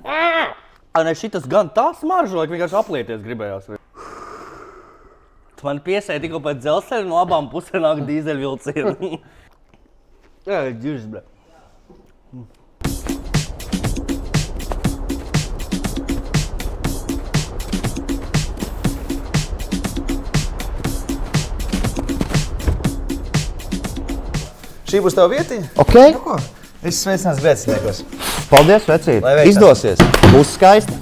Ne, šitas gan tā smaržo, ka vienkārši aplieties gribējās. Tu man piesēji tikko pēc dzelzceļa, no abām pusēm nāk dīzeļvilcieni. Jā, ģirs, bre. Šī būs tava vietiņa? Ok. Nu ko? Es sveicināts veciniekos. Paldies, vecīt. Lai veicas. Izdosies. Būs skaisti.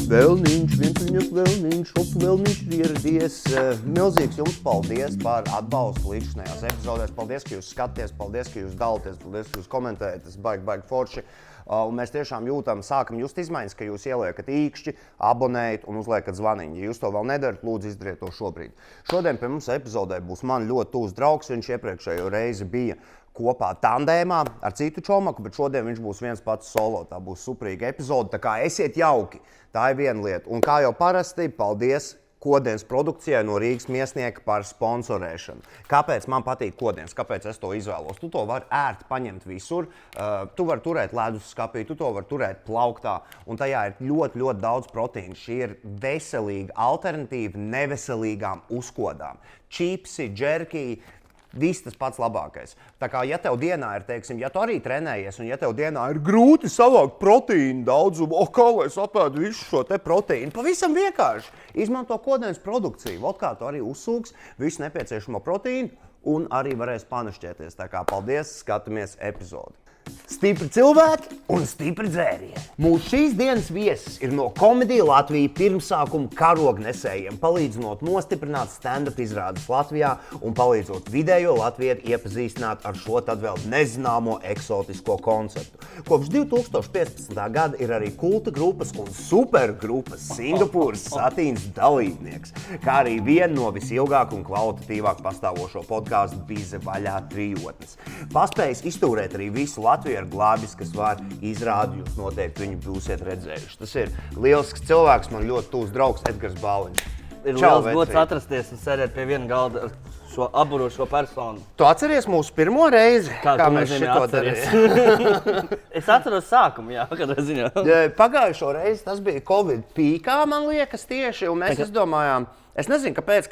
Vēlniņš, vientuļņas vēlniņš, šopu vēlniņš ir ieradies. Milzīgs jums paldies par atbalstu līdzinājās epizodēs. Paldies, ka jūs skaties, paldies, ka jūs dalāties, paldies, ka jūs komentējat. Tas baigi forši. Un mēs tiešām sākam just izmaiņas, ka jūs ieliekat īkšķi, abonējat un uzliekat zvaniņu. Ja jūs to vēl nedarat, lūdzu izdariet to šobrīd. Šodien pie mums epizodē būs man ļoti tūs draugs. Viņš iepriekšējo reizi bija kopā tandēmā ar citu čomaku, bet šodien viņš būs viens pats solo. Tā būs superīga epizode, tā kā esiet jauki. Tā ir viena lieta. Un kā jau parasti, paldies Kodienas produkcijai no Rīgas Miesnieka par sponsorēšanu. Kāpēc man patīk Kodienas? Kāpēc es to izvēlos? Tu to vari ērti paņemt visur. Tu vari turēt leduskapī, tu to vari turēt plauktā. Un tajā ir ļoti, ļoti daudz proteīnu. Šī ir veselīga alternatīva neveselīgām uzkodām. Čipsi, džerki. Viss tas pats labākais. Tā kā, ja tev dienā ir, teiksim, ja tu arī trenējies, un ja tev dienā ir grūti savākt proteīnu daudzumu, kā lai es apēdu visu šo te proteīnu, pavisam vienkārši. Izmanto Kodienas produkciju, vot kā tu arī uzsūks visu nepieciešamo proteīnu un arī varēs panašķēties. Tā kā paldies, skatāmies epizodi. Stipri cilvēki un stipri dzērieni. Mūsu šīs dienas viesis ir no Komedija Latvija pirmsākuma karognesējiem, palīdzinot nostiprināt stand-up izrādes Latvijā un palīdzot vidējo latviešu iepazīstināt ar šo tad vēl nezināmo eksotisko konceptu. Kopš 2015. gada ir arī kulta grupas un supergrupas Singapūras satīns dalībnieks, kā arī viena no visilgāk un kvalitatīvāk pastāvošo podcastu Bize vaļā trijotnes. Paspējis iztūrēt arī visu Latviju ar glābiskas var izrādi, jūs noteikti viņu būsiet redzējuši. Tas ir lielisks cilvēks, man ļoti tūs draugs Edgars Bāliņš. Ir liels gods atrasties un sēdēt pie viena galda ar šo aburošo personu. Tu atceries mūsu pirmo reizi, kā mēs šito darījām? Es atceros sākumu, jā, kādā ziņā. Pagājušo reizi tas bija Covid pīkā, man liekas, tieši, un mēs izdomājām, es nezinu, kāpēc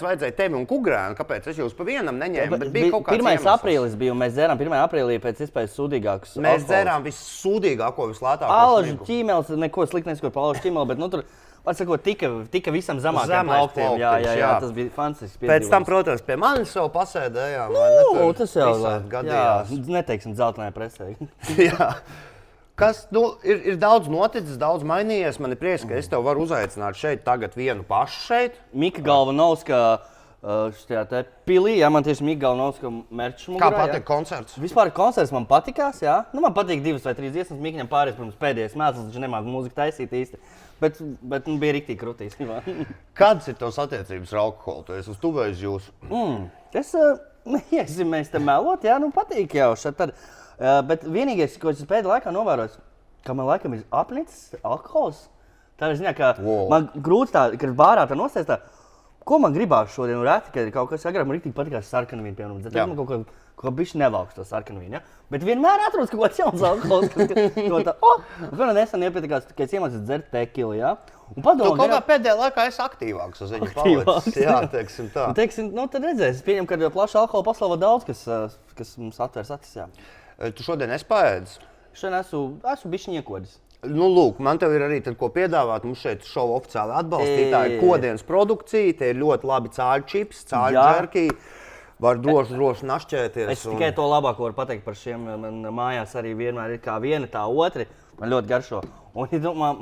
vajadzēja tevi un Kugrēnu, kāpēc es jūs pa vienam neņēmu, bet bija kaut kāds iemesls. 1. aprīlis bija, un mēs dzērām 1. aprīlī pēc iespējas sūdīgākus alkoholus. Mēs dzērām vissūdīgāko, vislētāko alažu sniegu. ķīmelis, neko slikti neskoju pa alažu ķīmeli, bet nu tur, atsakot, tika visam zemākiem plauktiem. Jā, tas bija fantastisks piedzīvojums. Pēc tam, protams, pie manis jau pasēdējām. Tas jau, jā, neteiksim, dzeltenai presē. Jā. Kas, ir daudz noticis, daudz mainījies. Man ir prieks, ka es tev varu uzaicināt šeit tagad vienu pašu šeit. Mika Galvanovska šajā te pilī, jā, man tieši Mika Galvanovska merčs mugurā. Kā patīk koncerts? Vispār koncerts man patikās, jā. Nu, man patīk 2 vai 3 dziesmas, Mikņam pārējais, protams, pēdējais mēsls, viņš nemāk mūziku taisīt īsti. Bet bija riktīgi krutīs. Kādas ir tavas attiecības ar alkoholu? Tu esi uz tuvēs jūsu? Mēs te melot, jā, nu patīk jau šeit tad. Bet vienīgais, ko es pēdējā laikā novērojos, ka man laikam ir apnicis alkohols. Tā ir ziņā, ka man grūti tā, kad bārā tā nosēst tā, ko man gribās šodien reti, kad ir kaut kas agrāk, man riktīgi patikās sarkanvīnu, piemēram. Man kaut kā bišķi nevalks to sarkanvīnu, ja? Bet vienmēr atrodas kaut kāds jauns alkohols, kas tā, nesen iepatikās, ka es iemācos dzert tekilu, ja? Tu kaut kā pēdējā laikā esi aktīvāks uz viņu palicis. Jā, teiksim tā. Nu, tad redzēs, es pieņemu, ka plaša alkohola pasaulē daudz, kas mums atvērs acis, jā. Tu šodien esi paēdis? Šodien esmu bišķi iekodis. Nu, lūk, man tev ir arī tad, ko piedāvāt. Mums šeit šovu oficiāli atbalstītāji Kodienas produkcija. Te ir ļoti labi cāļu čips, cāļu džerki. Var droši našķēties. Es tikai to labāko varu pateikt par šiem. Man mājās arī vienmēr ir kā viena, tā otri. Man ļoti garšo. Un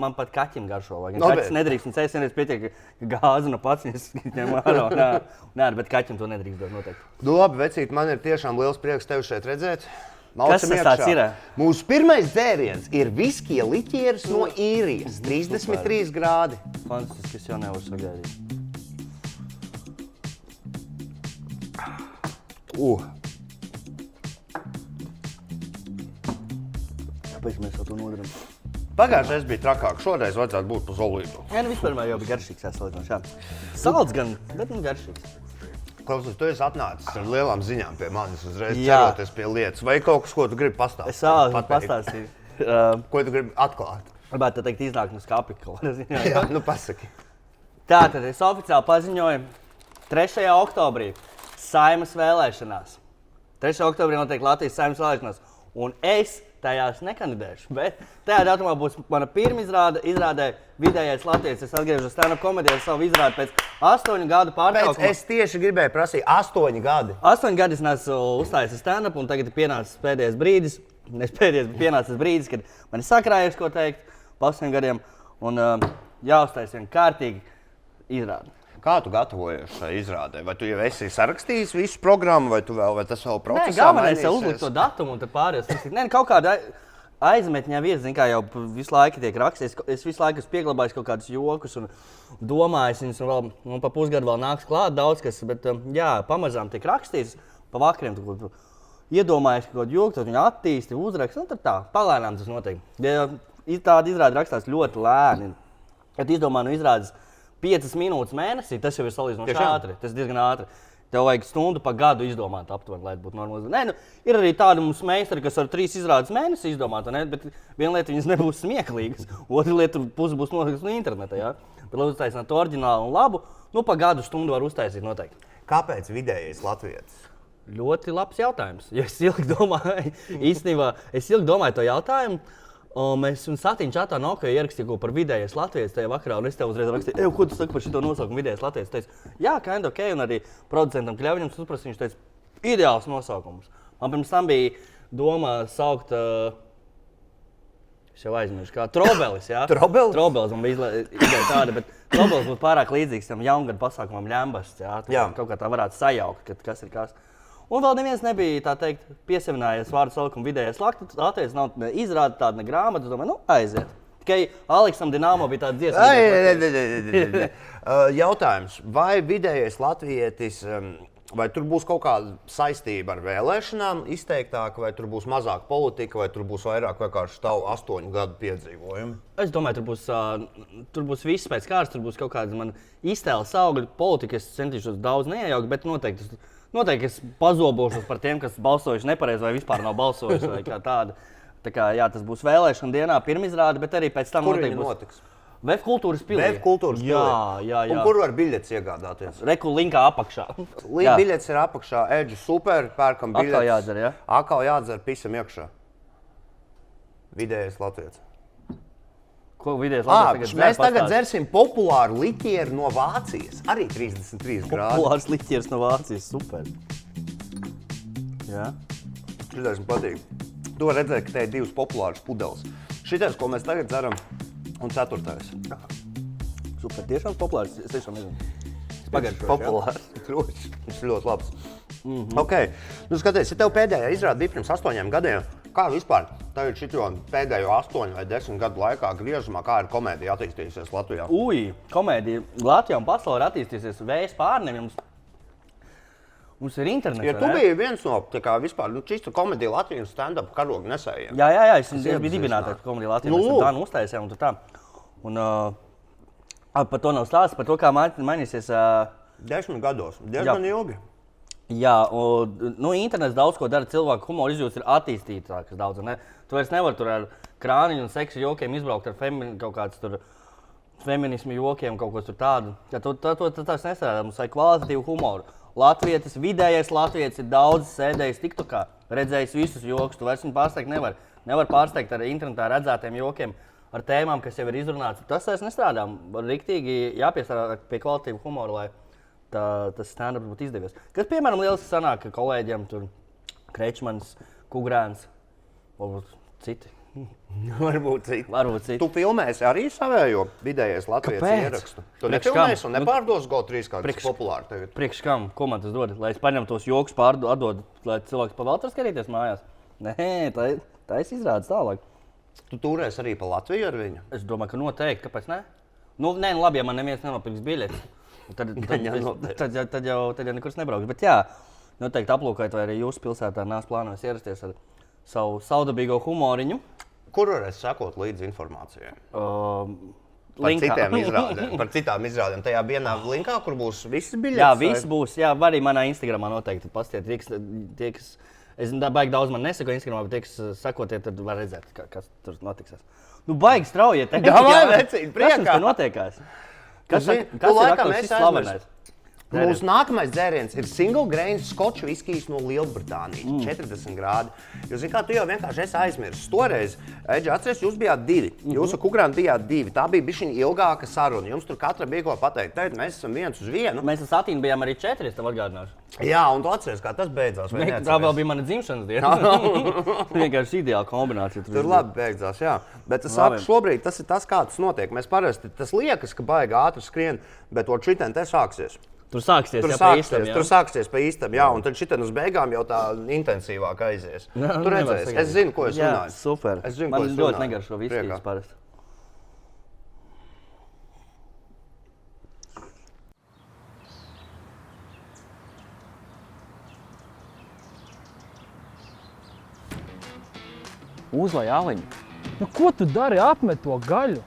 man pat kaķim garšo. Kaķis nedrīkst, un es vienreiz pietiek, ka gāzi no pats ņem ārā. Nē, bet kaķim to nedrīkst dot noteikti. Nu, labi, vecīt, man ir tiešām liels prieks tevi šeit redzēt. Kas tas tāds ir? Mūsu pirmais dzēriens ir viskija liķieris no Īrijas, 33 grādi. Fantastiski, es jau nevaru sagaidīt. Kāpēc mēs jau to nodaram? Pagājušais bija trakāk, šoreiz vajadzētu būt pa zolītu. Jā, nu vispār jau bija garšīgs jāsalīdzinās, jā. Salds gan, bet nu garšīgs. Klausies, tu esi atnācis ar lielām ziņām pie manis, uzreiz Jā. ceroties pie lietas. Vai kaut kas, ko tu gribi pastāstīt? Es vēlos Pateikt? pastāstīt. Ko tu gribi atklāt? Gribētu teikt, iznāk no skāpja kaut kādā ziņā. Jā, nu pasaki. Tātad es oficiāli paziņoju 3. oktobrī Saeimas vēlēšanās. 3. oktobrī notiek Latvijas Saeimas vēlēšanās. Un es tajās nekandidēšu. Bet tajā datumā būs mana pirmā izrāde vidējais Latvijas. Es atgriežos stand-up komēdijā ar savu izrādi pēc 8 gadu pārtraukuma. Es tieši gribēju prasīt 8 gadi. 8 gadi es neesmu uzstājies stand-up, un tagad ir pienācis pēdējais brīdis. Nevis pēdējais, bet pienācis brīdis, kad man ir sakrājies, ko teikt, pa 8 gadiem. Un jāuzstājas vien kārtīgi izrādi. Kā tu gatavojies šai izrādē? Vai tu jau esi sarakstījis visu programmu, vai tas vēl procesā? Nē, galvenais ir uzlikt to datumu un tad pārējos. Nē, kaut kāda aizmetņā ir, zin kā jau visu laiku tiek rakstīts. Es visu laiku esmu pieglabājis kaut kādus jokus un domājis viņus, un vēl pa pusgadu vēl nāks klāt daudz kas, bet jā, pamazām tiek rakstīts, pa vakariem tu iedomājies kaut kādu joku, tad viņu attīsti, uzraksti, un tad tā, palēnām tas notiek. Ja tāda izrāde rakstās ļoti lēni, kad izdomā no izrādes 5 minūtes mēnesī, tas jau ir salīdzinoši ātri. Tas ir diezgan ātri. Tev vajag stundu pa gadu izdomāt aptuveni, lai būtu normāli. Nē, nu, ir arī tādi mums meistari, kas ar 3 izrādes mēnesi izdomāt, ne? Bet viena lieta viņas nebūs smieklīgas, otra lieta pusi būs notikas no interneta, jā. Bet, lai uztaisinātu to oriģinālu un labu, nu pa gadu stundu var uztaisīt noteikti. Kāpēc vidējais latvietis? Ļoti labs jautājums. Ja es ilgi domāju, īstenībā, to jautājumu. Mēs Satīņu čatā Nokia ierakstīju ko par vidējais latvietis tajā vakarā, un es tev uzreiz rakstīju, ko tu saki par šito nosaukumu vidējais latvietis? Es teicu, jā, kind ok, un arī producentam Kļaviņam suprasa, viņš teica, ideāls nosaukums. Man pirms tam bija doma saukt, es jau aizmirsu, kā Trobelis, jā? Trobelis? Trobelis, man bija ideja tāda, bet Trobelis būtu pārāk līdzīgs tam jaungadu pasākumam Ļambasts, jā? Kaut kā tā varētu sajaukt, kas ir kas. Un vēl neviens nebija, tā teikt, piesavinājies vārdu salikumu vidējais latvietis, nav ne izrāda tāda, ne grāmata, es domāju, nu, aiziet. Tikai Aleksam Dinamo bija tāda dziesma. Jautājums, vai vidējais latvietis, vai tur būs kaut kāda saistība ar vēlēšanām izteiktāka, vai tur būs mazāk politika, vai tur būs vairāk vienkārši tavu 8 gadu piedzīvojumi? Es domāju, tur būs viss pēc kārtas, tur būs kaut kāda man iztēles augļa politika, es centīšos daudz neiejaukt, bet noteikti es pazobošos par tiem, kas balsojuši nepareizi vai vispār nav balsojuši vai kā tāda. Tā kā, jā, tas būs vēlēšana dienā pirmizrāde, bet arī pēc tam notiks? VF kultūras pilī. VF kultūras pilī. Jā. Un kur var biļetes iegādāties? Reku linkā apakšā. Biļetes ir apakšā, Edžu super, pērkam biļetes. Atkal jādzer, jā? Atkal jādzer, pisam iekšā. Vidējais latvietis. Ko vidējais latvietis mēs tagad dzersim populāru liķieru no Vācijas. Arī 33 grādi. Populārs liķieris no Vācijas, super. Jā. Šitais man patīk. Tu var redzēt, ka te ir 2 populāras pudeles. Šitais, ko mēs tagad dzeram, un 4. Super, tiešām populārs, es tiešām nezinu. Pagaidu populārs, kroķis. Viņš ir ļoti labs. Ok, nu skaties, ja tev pēdējā izrāde bija pirms 8 gadiem, kā vispār tagad šito pēdējo 8 vai 10 gadu laikā griezumā, kā ir komēdija attīstījusies Latvijā? Komēdija Latvijā un pasaulē ir attīstījusies vējas pārniem. Mums ir internets. Ja tu biji viens no vispār čista komēdija Latvijas stand-up karogu nesējiem. Jā, es biju dibinātājs komēdija Latvijā. Mēs tā uztaisījām un tā. Un par to nav stāsts, par to, kā mainīsies. 10 gados, diezgan ilgi. Jā, un internets daudz ko dara, cilvēku humora izjūtas ir attīstītākas daudz. Ne? Tu vairs nevari tur ar krāniņu un seksu jokiem izbraukt ar kaut kāds tur feminismu jokiem, kaut ko tur tādu. Tas nestrādā, mums vajag kvalitatīvu humoru. Latvietis, vidējais latvietis ir daudz sēdējis TikTokā, redzējis visus jokus, tu vairs viņu pārsteigt nevar. Nevar pārsteigt ar internetā redzētiem jokiem, ar tēmām, kas jau ir izrunāts. Tas vairs nestrādā, riktīgi jāpiestrādā pie kvalitatīvu humoru, lai tas stand-ups būtu izdevies. Kas, piemēram, liels sanāk kolēģiem, tur Krečmans, Kugrēns, varbūt citi. Varbūt citi. Tu filmēsi arī savējo vidējais latvietis ierakstu? Tu nefilmēsi un nepārdos GO3 kāds populāri tagad? Priekš kam? Ko man tas dod? Lai es paņem tos jokus atdodu, lai cilvēks pa vēl skatīties mājās? Nē, tā es izrādes tālāk. Tu turēsi arī pa Latviju ar viņu? Es domāju, ka noteikti. Kāpēc ne? Nē, labi, ja man neviens nenopirks biļetes. Tad jau nekur nebraukšu. Bet jā, noteikti aplūkojot, vai arī jūsu pilsētā nāc plānojas ierasties ar savu saudabīgo humoriņu. Kur varēs sekot līdzi informācijai? par citām izrādēm. Tajā vienā linkā, kur būs visas biļetes? Jā, viss būs. Jā, var arī manā Instagramā noteikti pastiet. Tie, kas, es baigi daudz man nesaku Instagramā, bet tie, kas sakotiet, tad var redzēt, kas tur notiks. Nu, baigi straujiet. Davai, vecīt, priekā. Kas jums tur notiekās? Kas ir aktuāls slavenais? Mūsu nākamais dzēriens ir single grain skoču viskijs no Lielbritānijas, 40 grādi. Jūs zināt, kā tu jau vienkārši esi aizmirsis. Toreiz, Eģi, atceries, jūs bijāt 2. Jūs ar Kugrānu bijāt 2. Tā bija bišķiņa ilgāka saruna. Jums tur katra bija ko pateikt. Teikt, mēs esam 1 uz 1. Mēs ar Satīnu bijām arī 4, es tev atgādināšu. Jā, un tu atceries, kā tas beidzās. Tā vēl bija mana dzimšanas diena. Vienkārši ideāla kombinācija. Tur labi beidzās, jā. Bet es saku, šobrīd tas ir tas, kā tas notiek. Mēs parasti, tas liekas, ka baigi ātri skrien, bet to šitien te sāksies. Tur sāksies pa īstam, jā, un tad šitien uz beigām jau tā intensīvāk aizies. Tu redzēsi, es zinu, ko es runāju. Jā, super. Es zinu, man ko es ļoti runāju. negaršo viskijas parasti. Uzlai aliņu. Nu, ko tu dari? Apmet to gaļu.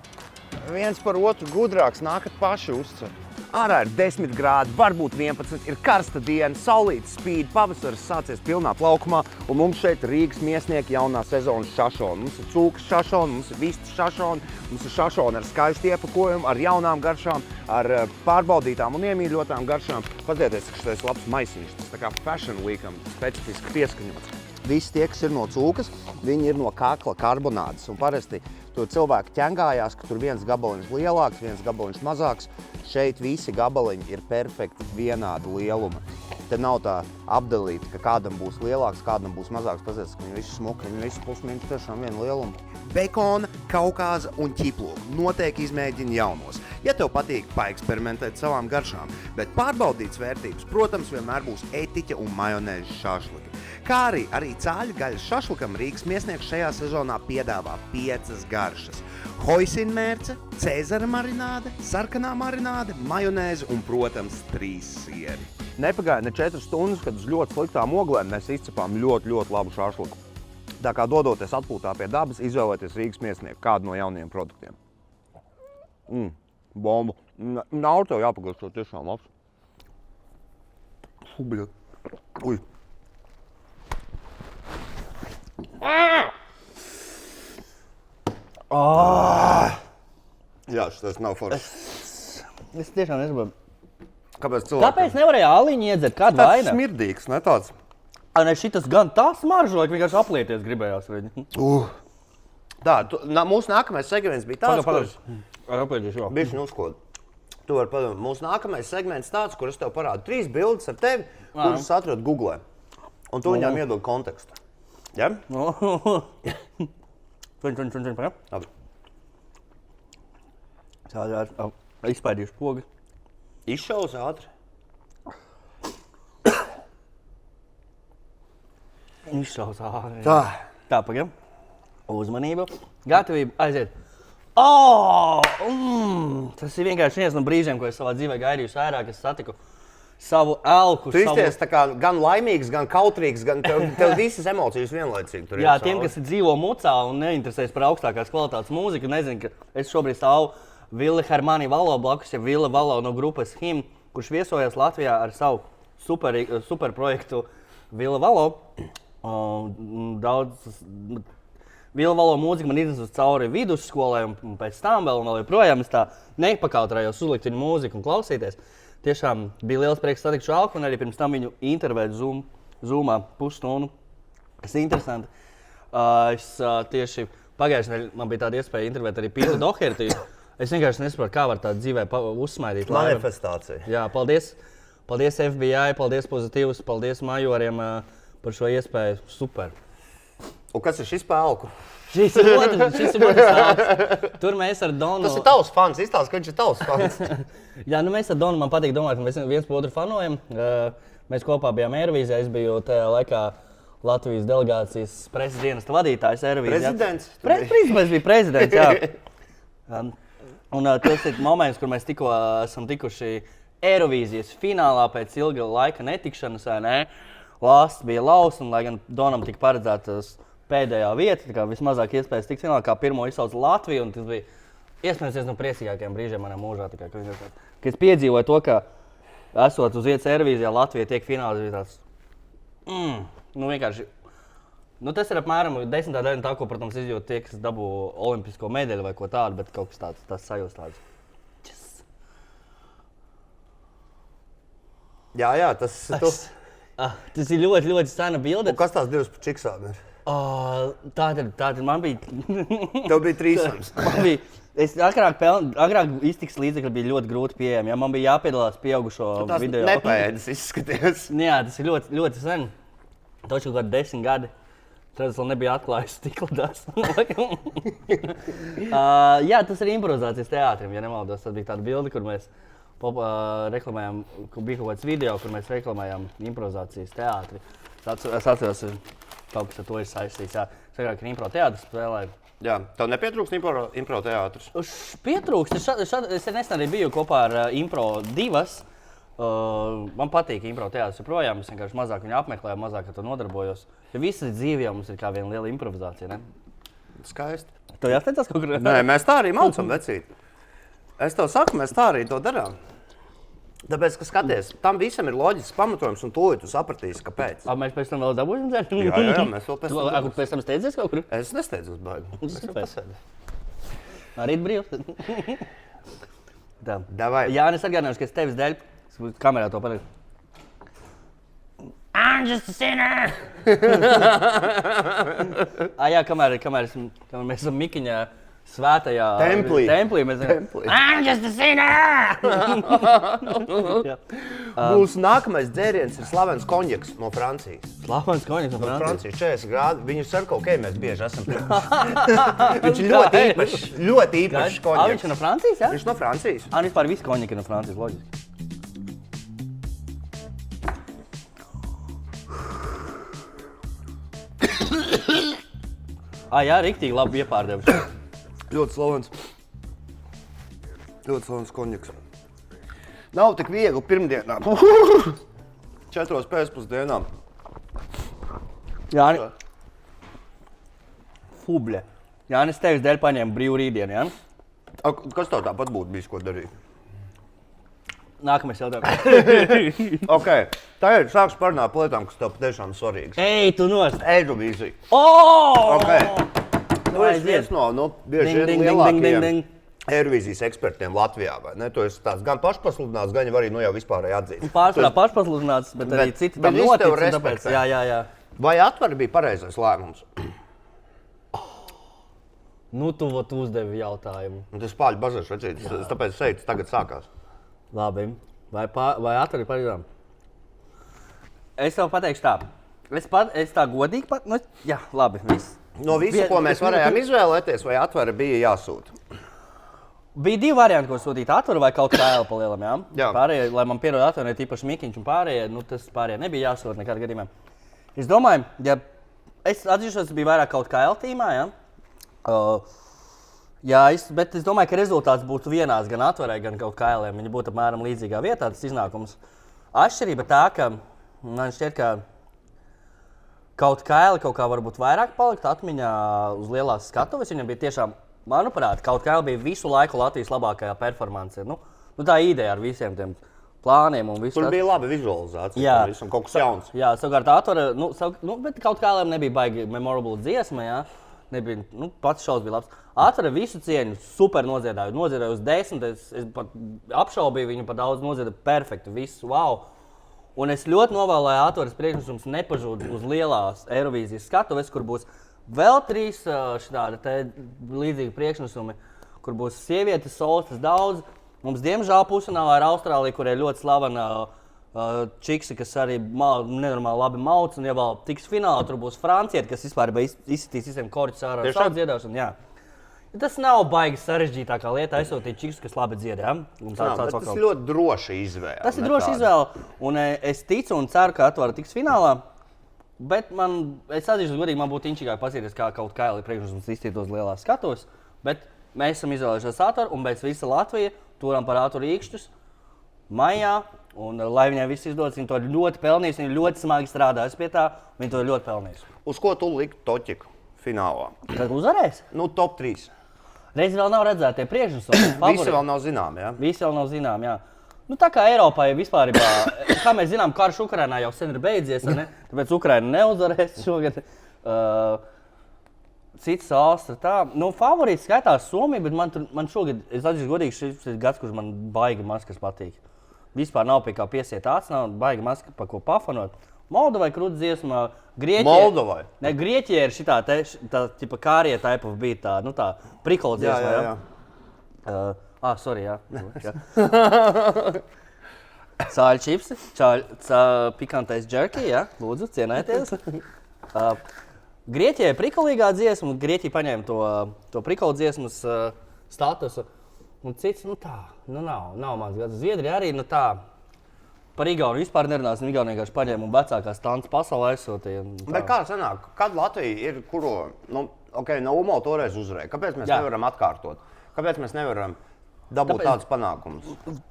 Viens par otru gudrāks nākat paši uzcer. Ārā ir 10 grādi, varbūt 11, ir karsta diena, saulītes spīd, pavasaris sācies pilnā plaukumā, un mums šeit Rīgas miesnieki jaunā sezonas šašona. Mums ir cūkas šašona, mums ir vistas šašona, mums ir šašona ar skaistu iepakojumu, ar jaunām garšām, ar pārbaudītām un iemīļotām garšām. Paskatieties, ka šitais labs maisiņš, tas tā kā Fashion Weekam specifiski pieskaņots. Visi tie, kas ir no cūkas, viņi ir no kakla karbonādes, un parasti tur cilvēki ķengājās, ka tur viens gabaliņš lielāks, viens gabaliņš mazāks. Šeit visi gabaliņi ir perfekti vienāda lieluma. Te nav tā apdalīta, ka kādam būs lielāks, kādam būs mazāks. Pazies, ka viņi visi smuki, viņi visi plus-mīnus tiešām viena lieluma. Bekona, kaukāza un ķiploka. Noteikti izmēģini jaunos. Ja tev patīk paeksperimentēt savām garšām, bet pārbaudīts vērtības, protams, vienmēr būs etiķa un majonēža šašliki. Kā arī cāļu gaļas šašlikam Rīgas miesnieks šajā sezonā piedāvā 5 garšas. Hoisinmērce, cēzara marināde, sarkanā marināde, majonēze un, protams, 3 sieri. Nepagāja ne 4 stundas, kad uz ļoti sliktām oglēm mēs izcepām ļoti labu šašliku. Tā kā dodoties atpūtā pie dabas, izvēlēties Rīgas miesnieku kādu no jaunajiem produktiem. Bomba. Nav tev jāpagurst, to tiešām labs. Fubļa. Uj. Jā, šitas nav foršs. Es tiešām nesaprotu. Kāpēc cilvēkiem? Kāpēc nevarēja aliņu iedzert? Kāda Tas vaina? smirdīgs, ne tāds? Ne, šitas gan tā smaržo, ka vienkārši aplieties gribējās. Tā, mūsu nākamais segments bija tāds, kurš Aplieties, jā. bišķi uzkod. Tu vari padomāt, mūsu nākamais segments tāds, kur es tev parādu 3 bildes ar tevi, kuras atrod Googlē. Un tu viņām iedod kontekstu. Ja? Čuņ, jā? Labi. Tādā izpaidījuši pogi. Izšaus ātri. Izšaus ātri. Tā. Pagaidām. Uzmanību. Gatavība. Aiziet. Tas ir vienkārši viens no brīžiem, ko es savā dzīvē gaidīju ērā, kad satiku savu elku. Tu izties tā kā gan laimīgs, gan kautrīgs, gan tev visas emocijas vienlaicīgi tur ir. Jā, tiem, kas dzīvo mucā un neinteresēs par augstākās kvalitātes mūziku, nezinu, ka es šobrīd stāvu Ville Hermani Valo blakus, ja Ville Valo no grupas Him, kurš viesojas Latvijā ar savu super projektu Ville Valo. Ville Valo mūzika man iznesus cauri vidusskolai un pēc tam vēl joprojām es tā nepakautrējos uzlikt viņu mūziku un klausīties. Tiešām bija liels prieks satikt šo alku un arī pirms tam viņu intervēt Zoomā pusstundu. Tas ir interesanti. Es tieši pagājušajā nedēļā man bija tāda iespēja intervēt arī Pītu Doherty. Es vienkārši nesaprotu, kā var tā dzīvē uzsmaidīt. Manifestācija. Jā, paldies FBI, paldies Pozitīvs, paldies majoriem par šo iespēju. Super. Un kas ir šis pa elku? Šis ir otrs. Tur mēs ar Donu... Tas ir tavs fans, izstāst, ka viņš ir tavs fans. Jā, mēs ar Donu, man patīk domāt, ka mēs viens pa otru fanojam. Mēs kopā bijām Eirovīzijā, es biju tajā laikā Latvijas delegācijas preses dienesta vadītājs Eirovīzijā. Prezidents? Principā es biju prezidents, jā. Un tas ir moments, kur mēs tikko esam tikuši Eirovīzijas finālā pēc ilga laika netikšanas, vai ne? Lāsts bija lausts, un lai gan Donam tika paredzētas pēdējā vieta, tā kā vismazāk iespējas tikt finālā, kā pirmo izsauca Latviju, un tas bija Iespējams, viens no priecīgākajiem brīžiem manā mūžā. Tikai, kad es piedzīvoju to, ka esot uz vietas Eirovīzijā, Latvija tiek finālizētās. Nu vienkārši. Nu, tas ir apmēram 10. daļa tā, ko, protams, izjūt tie, kas dabū olimpisko medaļu vai ko tādu, bet kaut kas tāds sajūst tāds. Yes. Jā, tas Tas ir ļoti, ļoti sena bilde. Un kas tās divas pa čiksām ir? Tātad man bija... Tev bija trīsams. Es agrāk iztiks līdzekļi bija ļoti grūti pieejami. Ja man bija jāpiedalās pieaugušo video. Tas nepēdas izskaties. Jā, tas ir ļoti, ļoti sen. Taču kaut kādi 10 gadi. Tad vēl nebija atklājis stikladās. Jā, tas ir improvizācijas teātrim, ja nemaldos. Tas bija tāda bilde, kur mēs reklamējām, bija kaut kāds video, kur mēs reklamējām improvizācijas teātri. Es atceros, kaut kas ar to ir saistīts. Jā, es agrāk impro teātris spēlēju. Jā, tev nepietrūkst impro teātris? Pietrūkst. Es nesen arī biju kopā ar Impro 2. Man patīk impro teātris joprojām. Es vienkārši mazāk viņu apmeklēju, mazāk ar to nodarbojos. Jo visi dzīve jau mums ir kā viena liela improvizācija, ne? Skaisti. Tev jāsteicās kaut kur? Nē, mēs tā arī maucam, vecīt. Es tev saku, mēs tā arī to darām. Tāpēc, ka skaties, tam visam ir loģisks pamatojums un tūlīt tu sapratīsi, kāpēc. Mēs pēc tam vēl dabūsim dzert? Jā, mēs vēl pēc tam dabūsim. Tu pēc tam steidzies kaut kur? Es nesteidzos baigi. Es jau pasēdu. Rīt brīvs. Tā. Davai. Jānis atgādināšu, ka es tevis dēļ, es kamerā to pateicu. I'm just a sinner! Jā, kamēr mēs esam Mikiņā svētajā templī. Mēs I'm just a sinner! Mūsu nākamais dzēriens ir slavens konjaks no Francijas. Slavens konjaks no Francijas, 40 grādi. Viņu Circle K mēs bieži esam pirkuši. Viņš ir ļoti īpašs konjaks. Viņš ir no Francijas, jā? Viņš no Francijas. Vispār visi konjaki ir no Francijas, loģiski. Jā, riktīgi labi iepārdevuši. Ļoti slavens konjaks. Nav tik viegli pirmdienā. 4 pēcpusdienā. Jāni. Fubļe. Jānis tevis dēļ paņēma brīvu rītdienu, jā? Kas tev tāpat būtu bijis, ko darīt? Nākamais jautājums. Ok, tagad sākšu parunāt par lietām, kas tev patiešām svarīgas. Ej, tu nost! Eirovīzija. Ok! Tu esi viens no bieži vien lielākajiem Eirovīzijas ekspertiem Latvijā, vai ne? Tu esi tāds gan pašpasludināts, gan jau arī jau vispārēji atzīts. Pārsvarā pašpasludināts, bet arī citi tam notic, tāpēc, jā. Vai Atvara bija pareizais lēmums? Nu, tu uzdevi jautājumu. Tas pāļu bazēšu redzīt, tāpēc teicu, tagad sākās. Labi. Vai Atvara ir pareizām? Es tev pateikšu tā. Es tā godīgi pat, jā, labi, viss. No visu, ko mēs varējām izvēlēties, vai Atvara bija jāsūta? Bija 2 varianti, ko sūtīt Atvaru vai kaut kā vēl pa lielam, jā? Jā. Pārējie, lai man pierod Atvaru, ne tīpaši Mikiņš un pārējie, tas pārējie nebija jāsūta nekādā gadījumā. Es domāju, ja es atzīšos, tas bija vairāk kaut kā L tīmā, jā? Bet es domāju, ka rezultāts būtu vienāds gan Atvarai, gan kaut kā L. Viņi būtu apmēram līdzīgā vietā, tas iznākums. Atšķirība tā, ka man šķiet, ka kaut kā L kaut kā varbūt vairāk palikt atmiņā uz lielās skatuves. Viņam bija tiešām, manuprāt, kaut kā L bija visu laiku Latvijas labākajā performance. Nu, tā ideja ar visiem tiem plāniem un visu. Tur bija laba vizualizācija, jā. Visam kaut kas jauns. Jā, savukārt Atvara, bet kaut kā L nebija baigi memorable dziesma, jā. Nebija, pats šaus bija labs. Atvara visu cieņu super nodziedāju. Nodziedāju uz 10, es pat apšaubīju viņu par daudz nodziedāju perfektu, visu, wow. Un es ļoti novēlu, lai Atvaras priekšnesums nepažūd uz lielās Eirovīzijas skatuves, kur būs vēl 3 šādi līdzīgi priekšnesumi, kur būs sievietes, solistas daudz. Mums, diemžēl, pusfinālā ir Austrālija, kur ir ļoti slavena čiksi, kas arī nenormāli labi mauc, un ja vēl tiks finālā, tur būs Francieti, kas vispār izsitīs visiem korķus ārā ar savu dziedāšanu. Jā. Tas nav baigi sarežģītākā lieta aizsūtīt čikus, kas labi dzied, ja? Tas ir ļoti droši izvēle. Tas ir droši izvēle, un es ticu un ceru, ka Atvara tiks finālā, bet es atzīšu godīgi, man būtu inčīgāk pasīties, kā kaut kā ir priekšnesums izstītos lielās skatos, bet mēs esam izvēlējušies Atvaru, un pēc visa Latvija turam par Atvaru īkšķus maijā, un lai viņai viss izdodas, viņa to ļoti pelnīs, viņa ļoti smagi strādājas pie tā, viņa to ļoti pelnīs. Uz ko tu liktu Toķiku finālā? Kad uzvarēs? Top 3. Reiz vēl nav redzēti tie priekšnesumi. Visi vēl nav zinām, jā? Visi vēl nav zinām, jā. Nu, tā kā Eiropai vispārībā, kā mēs zinām, karš Ukrainā jau sen ir beidzies, ne? Tāpēc Ukraina neuzvarēs šogad. Cits valsts ir tā. Nu, favorīts skaitās Somija, bet man šogad, es atzīstu godīgi, šis ir gads, kurš man baigi maskas patīk. Vispār nav pie kā piesiet acis, nav baigi maska, pa ko pafanot. Moldovai krūts dziesma, Grieķijai. Moldovai? Ne, Grieķijai ir šitā, tā tipa kārie type of beat, tā, nu tā, prikola dziesma, jā. Sorry, jā. Sāļu čipsi, pikantais jerky, jā, lūdzu, cienējieties. Grieķijai prikolīgā dziesma, Grieķija paņēma to prikola dziesmas statusu. Un cits, nu tā, nu nav mans gads. Zviedrija arī, nu tā, par Igaunu vispār nerunāsim, Igauni vienkārši paņēma un vecākās tantes pasaulē aizsūtīja. Bet kā sanāk, kad Latvija ir, kuro, nu, Umo toreiz uzvarēja, kāpēc mēs nevaram atkārtot? Kāpēc mēs nevaram dabūt tādus panākumus?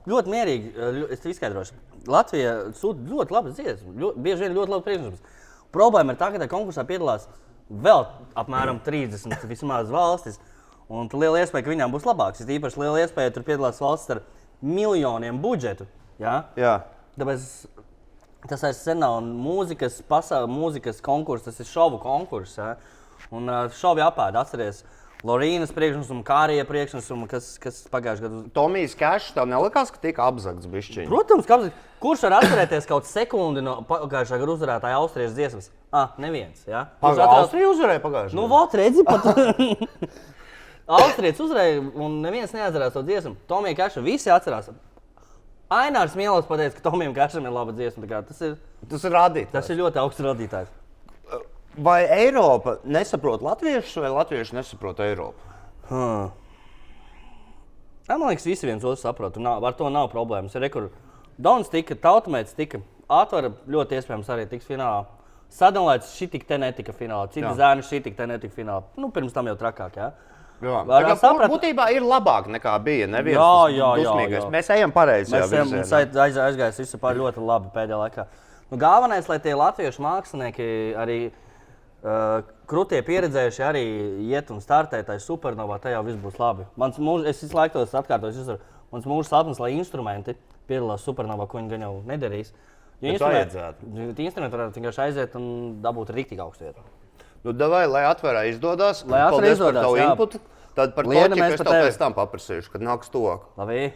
Ļoti mierīgi, es tev izskaidrošu. Latvija sūta ļoti labas dziesmas, bieži vien ļoti labas priekšnesums. Problēma ir tā, ka tajā konkursā piedalās vēl apmēram 30 vismaz valstis. Un liela iespēja, ka viņām būs labāks. Ir īpaši liela iespēja, ka tur piedalās valsts ar miljoniem budžetu. Ja? Jā. Tāpēc tas vairs sen nav mūzikas konkurss, tas ir šovu konkurss. Ja? Un šovi apēda, atceries, Lorīnas priekšnesumu, Kārija priekšnesumu, kas pagājušajā gadā. Tomijs Kešs tev nelikās, ka tika apzagts bišķiņi? Protams, ka apzagts. Kurš var atcerēties kaut sekundi no pagājušajā gadā uzvarētāja austriešu dziesmas? Neviens. Ja? Austrija uzvarēja pagājušajā gadā? Nu, vot, redzi pat. Austrietis uzvarēja un neviens neatcerās to dziesmu. Tomijam Kešam visi atcerās. Ainārs Mielovs pateica, ka Tomijam Kešam ir laba dziesma. Tas ir rādītājs. Tas ir ļoti augsts rādītājs. Vai Eiropa nesaprot latviešus vai latvieši nesaprot Eiropu? Man liekas, visi viens otru saprot. Ar to nav problēmas. Dons tika, Tautamēts tika, Atvara ļoti iespējams arī tiks finālā. Sadalēts šitik te netika finālā. Citi zēni šitik te netika finālā. Nu, pirms tam jau trakāk, jā. Būtībā ir labāk nekā bija. Jā. Mēs ejam pareizi. Mums aizgājis visu pār ļoti labi pēdējā laikā. Nu, galvenais, lai tie latviešu mākslinieki arī krutie pieredzējuši arī iet un startēt tai supernovā, tajā viss būs labi. Es visu laiku tos atkārtoju, mans mūža sapnis, lai instrumenti piedalās supernovā, ko viņi gan jau nedarīs. Instrumenti varētu vienkārši aiziet un dabūt riktīgi augstu vietu. Nu, davai, lai Atverā izdodas, paldies par tavu inputu, tad par Liena, koķi, es tev pēc tam paprasīšu, kad nāks tuvāk. Labi.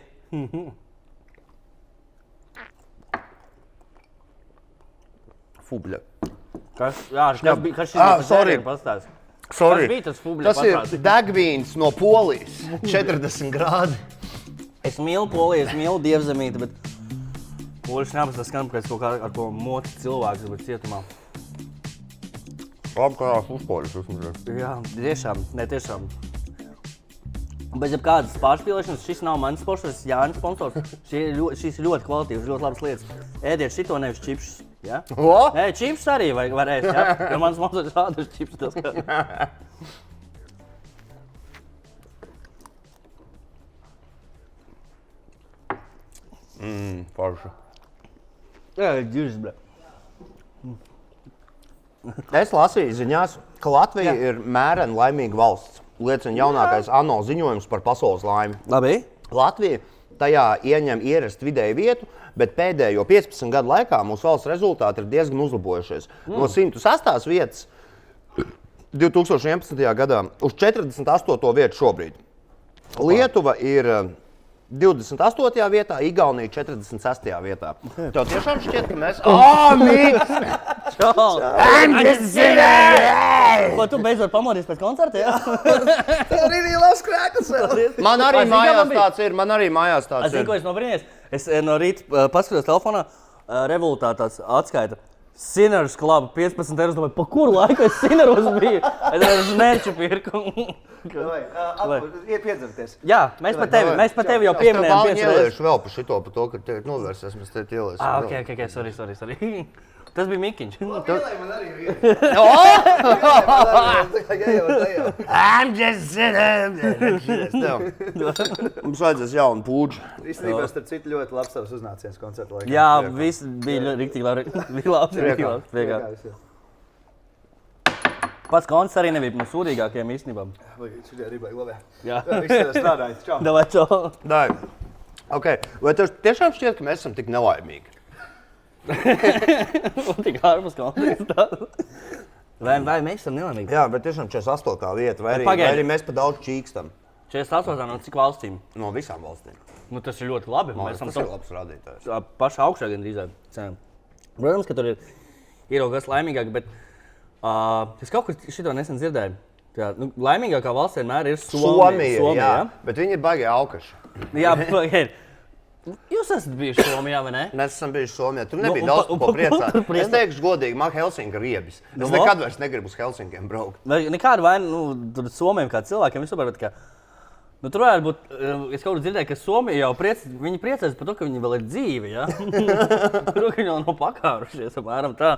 Fubļa. Kas šis bija pastāst? Sorry. Kas bija tas fubļa Tas ir degvīns no Polijas, 40 grādi. Es mīlu Poliju, es mīlu dievzemīti, bet poļu šņabs tas skan pēc kaut kā ar ko moti cilvēks, bet cietumā. Labi, kā uzpoļus uzmazēt. Jā, tiešām. Bez jebkādas pārspīlēšanas, šis nav mans sponsors, Jānis sponsors. Šis ir ļoti kvalitīvs, ļoti labas lietas. Ēdiet šito, nevis čipšus. Ja? Čipšus arī var ēst, ja? Jo mans sponsors rādus čipšus. Forši. Jā, ģirs, bre. Es lasīju ziņās, ka Latvija ir mērena laimīga valsts. Liecina jaunākais ANO ziņojums par pasaules laimi. Labi. Latvija tajā ieņem ierast vidēju vietu, bet pēdējo 15 gadu laikā mūsu valsts rezultāti ir diezgan uzlabojušies. No 108. vietas 2011. gadā uz 48. vietu šobrīd. Lietuva ir 28. vietā, Igaunija 46. vietā. Tev tiešām šķiet, ka mēs... Miks! Ko tu beidzot pamodies pēc koncerta, jā? Tā arī ir labs krēkls vēl. Man arī mājās tāds ir. Zini, ko es nobrīnies? Es no rīta paskatos telefonā, Revolūtā tāds atskaita. Sinners Club 15 €. Domāju, pa kuru laiku es Sinneros biju? Es žmerču pirku. Iet piedzerties. Jā, mēs pa tevi jau pieminējām 5 reizes. Ieliešu vēl par šito, par to, ka te ir novērsies, mēs te ieliesim. Ok, sorry. Tas bija Mikiņš. Pielai man arī ir. I'm just sitting. Mums vajadzēs jaunu pūģu. Īstenībā, starp citu, ļoti labs savs uznāciens koncerta laikā. Jā, viss bija riktīgi labi. Bija labs. Pats konts arī nebija no sūdīgākajiem īstenībā. Vai šī arī baigi labē? Jā. Viss strādājot. Čau. Davai, čau. Dai. Okay. Vai tev tiešām šķiet, ka mēs esam tik nelaimīgi? Tik ārpus kontekstā. Vai mēs esam nelaimīgi? Jā, bet tiešām 48. vieta, vai Pagaidi. arī mēs pa daudz čīkstam 48. no cik valstīm? no visām valstīm. Nu, tas ir ļoti labi. Man Mēs liekas, esam tas ir labs rādītājs. pašā augšā gandrīz. Protams, ka tur ir kaut kas laimīgāk, bet es kaut kur šito nesen dzirdēju. Jā, nu, laimīgākā valsts vienmēr ir Somija. Jā, bet viņi ir baigi aukaši. Jā, pagaid. Jūs esat bijuši Somijā, vai ne? Mēs esam bijuši Somijā. Tur nebija un daudz pa- ko un priecāt. tur priecāt. Es teikšu godīgi, man Helsinka riebis. Es nekad vairs negribu uz Helsinkiem braukt. Vai nekāda vaina, nu, tur Somijam kā cilvēkiem vispār, bet kā, nu, tur varētu būt, es kaut kur dzirdēju, ka Somija jau viņi priecājas par to, ka viņi vēl ir dzīvi, ja? Tur, ka viņi jau nav pakārušies, apmēram tā.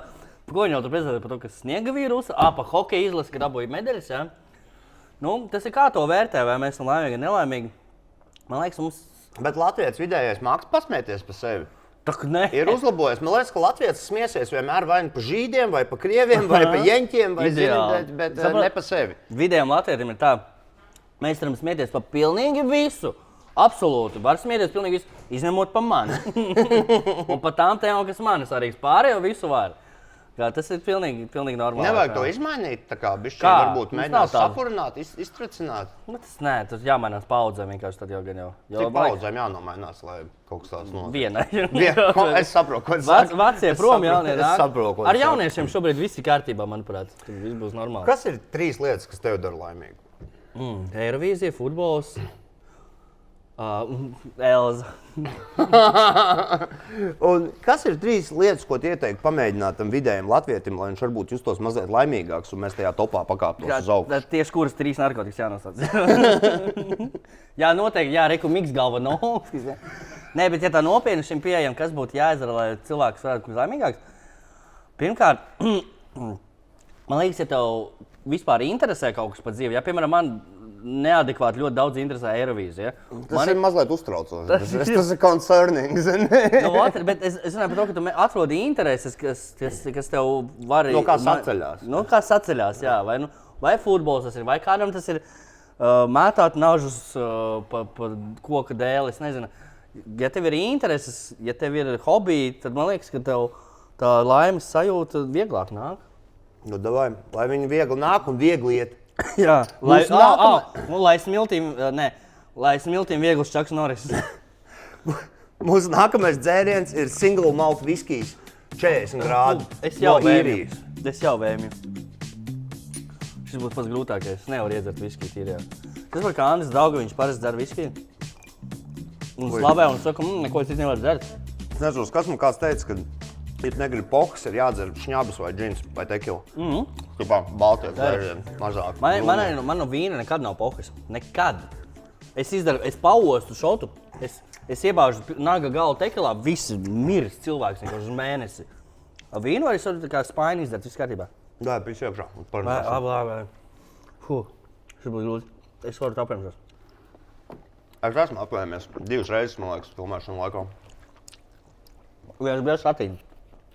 Par ko viņi jau tur priecājas par to, ka sniega vīrusa, pa hokeja izlasi, ka dabūja medaļas, ja? Nu, tas ir kā to vērtē, vai mēs esam laimīgi, nelaimīgi. Man liekas, mums... Bet Latvijas vidējais māks pasmēties par sevi. Tak, ne. Ir uzlabojies. Man liekas, ka Latvijas smiesies vienmēr vai nu par žīdiem, vai par krieviem, vai par jeņķiem, vai Ideāli. zini, bet Saprot? ne par sevi. Vidējiem latvietim ir tā, mēs varam smieties par pilnīgi visu. Absolūti, var smieties pilnīgi visu, izņemot pa mani. Un pa tām tēmām, kas manis arī pārējo visu var. Jā, tas ir pilnīgi normāli. Nevajag to izmainīt, tā kā bišķiņ Kā? varbūt Mums mēģināt nav tāda. sapurināt, iztricināt. Nu, tas jāmainās paudzēm vienkārši tad jau gan jau. Cik paudzēm jānomainās, lai kaut kas tāds notiek? Vienai. Es saprotu, ko es saku. Vecie prom, jaunie Es nāk. saprotu, ko Ar tu jauniešiem šobrīd viss ir kārtībā, manuprāt. Tad viss būs normāli. Kas ir 3 lietas, kas tev dara laimīgu? Eirovīzija, futbols, Elza. Un kas ir 3 lietas, ko tu ieteiktu pamēģināt tam vidējam latvietim, lai viņš varbūt justos mazliet laimīgāks un mēs tajā topā pakāptos uz augšu? Tieši kuras 3 narkotikas jānosauc. Jā, noteikti, jā, reku miks galva Novskis. Nē, bet ja tā nopietni šim pieejam, kas būtu jāizdara, lai cilvēks varētu kļūt laimīgāks? Pirmkārt, man liekas, ja tev vispār interesē kaut kas par dzīvi, ja, piemēram, man neadekvāti ļoti daudz interesē Eirovīzija. Ja? Tas ir mazliet uztraucoši. Tas ir concerning, zini? Nu, bet es runāju par to, ka tu atrodi intereses, kas tev var... No kā saceļās. Nu, kā saceļās, jā. Vai futbols tas ir, vai kādam tas ir mētāt nažus pa koka dēli, es nezinu. Ja tev ir intereses, ja tev ir hobiji, tad man liekas, ka tev tā laimes sajūta vieglāk nāk. Nu, davai, lai viņi viegli nāk un viegli iet. Jā, lai Mūsu smiltīm viegls Čaks Norris. Mūsu nākamais dzēriens ir single malt viskijs 40 grādu. Es jau no vēmju. Īrijas. Es jau vēmju. Šis būtu pats grūtākais. Es nevaru iedzert viskiju tīrajā. Tas var kā Andris Dauga, viņš parasti dzer viskiju. Un slavē un saka, neko es nevaru dzert. Es nezinu, kas man kāds teica, ka, ja tu negribi pokas, ir jādzer šņabas vai džins vai tekilu. Tāpā baltie dzērieni mazāk. Man no vīna nekad nav pohas. Nekad. Es pauostu šotu. Es iebāžu naga galu tekilā, visi miris cilvēks vienkārši uz mēnesi. Vīnu var es kā spaini izdara, viss kārtībā. Jā, pēc iekšā. Labi. Šis būs grūti. Es varu apēmšos. Es esmu apēmies 2 reizes, man liekas, filmēšanu laikā. Viens bija satīņš.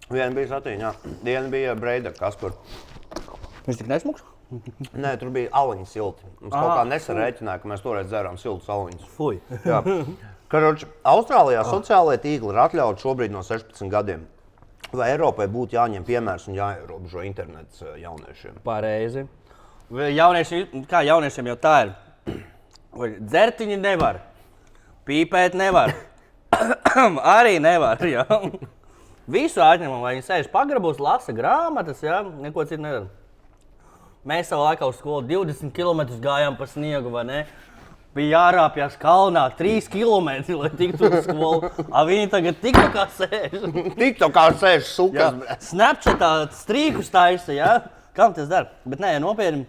Viena bija satīņa, jā. Diena bija Breida Kaspar. Viņš tik nesmuks? Nē, tur bija aliņu silti. Mums kaut kā nesarēķināja, ka mēs toreiz dzērām siltus aliņus. Fuj. Jā. Karoči, Austrālijā sociālajie tīkli ir atļauti šobrīd no 16 gadiem. Vai Eiropai būtu jāņem piemērs un jāierobežo internets jauniešiem? Pareizi. Kā jauniešiem jau tā ir. Dzertiņi nevar. Pīpēt nevar. Arī nevar, jā. Visu atņemam, lai viņi sēž pagrabos, lasa grāmatas, jā, neko citu nedara. Mēs savā laikā uz skolu 20 km gājām pa sniegu, vai ne? Bija jārāpjas kalnā 3 km, lai tiktu uz skolu. Viņi tagad tiktu kā sēž. Tiktu kā sēž sukas. Snapchatā strīkus taisa, jā? Kam tas dara? Bet nē, nopietni.